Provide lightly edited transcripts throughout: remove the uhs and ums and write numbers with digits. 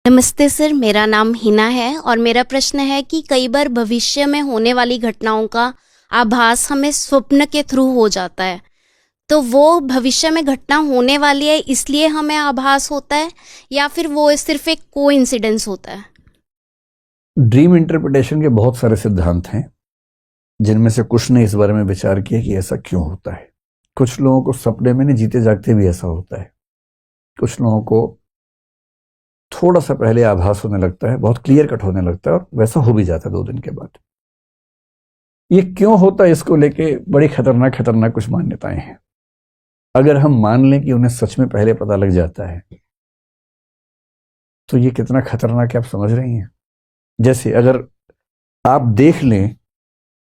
नमस्ते सर, मेरा नाम हिना है और मेरा प्रश्न है कि कई बार भविष्य में होने वाली घटनाओं का आभास हमें स्वप्न के थ्रू हो जाता है। तो वो भविष्य में घटना होने वाली है इसलिए हमें आभास होता है या फिर वो सिर्फ एक कोइंसिडेंस होता है? ड्रीम इंटरप्रिटेशन के बहुत सारे सिद्धांत हैं, जिनमें से कुछ ने इस बारे में विचार किया कि ऐसा क्यों होता है। कुछ लोगों को सपने में नहीं, जीते जागते भी ऐसा होता है। कुछ लोगों को थोड़ा सा पहले आभास होने लगता है, बहुत क्लियर कट होने लगता है और वैसा हो भी जाता है 2 दिन के बाद। ये क्यों होता है, इसको लेके बड़ी खतरनाक खतरनाक कुछ मान्यताएं हैं। अगर हम मान लें कि उन्हें सच में पहले पता लग जाता है तो ये कितना खतरनाक है, आप समझ रही हैं। जैसे अगर आप देख लें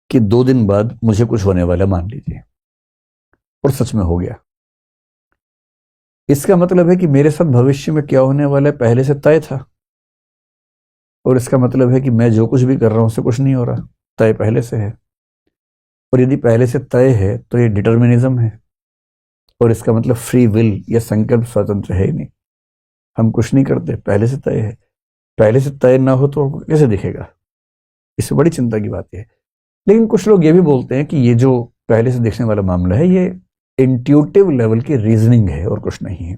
कि 2 दिन बाद मुझे कुछ होने वाला, मान लीजिए, और सच में हो गया, इसका मतलब है कि मेरे साथ भविष्य में क्या होने वाला है पहले से तय था। और इसका मतलब है कि मैं जो कुछ भी कर रहा हूं उससे कुछ नहीं हो रहा, तय पहले से है। और यदि पहले से तय है तो ये डिटर्मिनिज्म है, और इसका मतलब फ्री विल या संकल्प स्वतंत्र है ही नहीं। हम कुछ नहीं करते, पहले से तय है। पहले से तय ना हो तो कैसे दिखेगा? इससे बड़ी चिंता की बात है। लेकिन कुछ लोग ये भी बोलते हैं कि ये जो पहले से दिखने वाला मामला है, ये इंट्यूटिव लेवल की रीजनिंग है और कुछ नहीं है।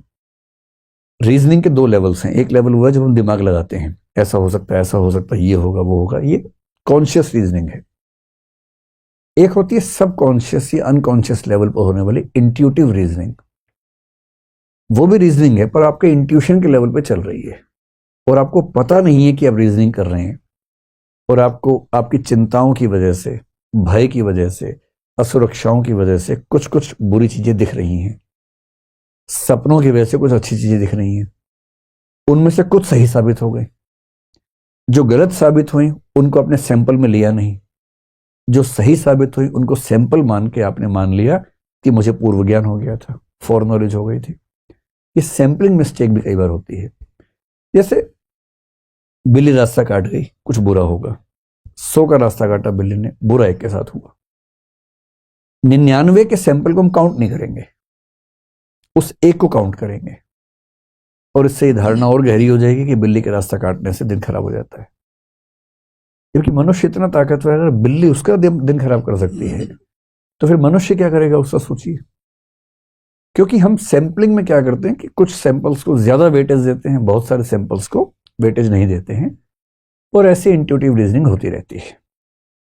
रीजनिंग के 2 लेवल्स हैं। एक लेवल हुआ जब हम दिमाग लगाते हैं, ऐसा हो सकता है, ऐसा हो सकता है, ये होगा, वो होगा, ये कॉन्शियस रीजनिंग है। एक होती है सबकॉन्शियस या अनकॉन्शियस लेवल पर होने वाली इंट्यूटिव रीजनिंग। वो भी रीजनिंग है, पर आपके इंट्यूशन के लेवल पे चल रही है और आपको पता नहीं है कि आप रीजनिंग कर रहे हैं, और आपको आपकी चिंताओं की वजह से, भय की वजह से, असुरक्षाओं की वजह से कुछ कुछ बुरी चीजें दिख रही हैं। सपनों की वजह से कुछ अच्छी चीजें दिख रही हैं। उनमें से कुछ सही साबित हो गई, जो गलत साबित हुई उनको अपने सैंपल में लिया नहीं, जो सही साबित हुई उनको सैंपल मान के आपने मान लिया कि मुझे पूर्व ज्ञान हो गया था, फॉर नॉलेज हो गई थी। ये सैंपलिंग मिस्टेक भी कई बार होती है। जैसे बिल्ली रास्ता काट गई, कुछ बुरा होगा। 100 का रास्ता काटा बिल्ली ने, बुरा एक के साथ हुआ। 99 के सैंपल को हम काउंट नहीं करेंगे, उस एक को काउंट करेंगे। और इससे ये धारणा और गहरी हो जाएगी कि बिल्ली के रास्ता काटने से दिन खराब हो जाता है। क्योंकि मनुष्य इतना ताकतवर है, अगर बिल्ली उसका दिन खराब कर सकती है तो फिर मनुष्य क्या करेगा, उसका सोचिए। क्योंकि हम सैंपलिंग में क्या करते हैं कि कुछ सैंपल्स को ज्यादा वेटेज देते हैं, बहुत सारे सैंपल्स को वेटेज नहीं देते हैं, और ऐसे इंट्यूटिव रीजनिंग होती रहती है।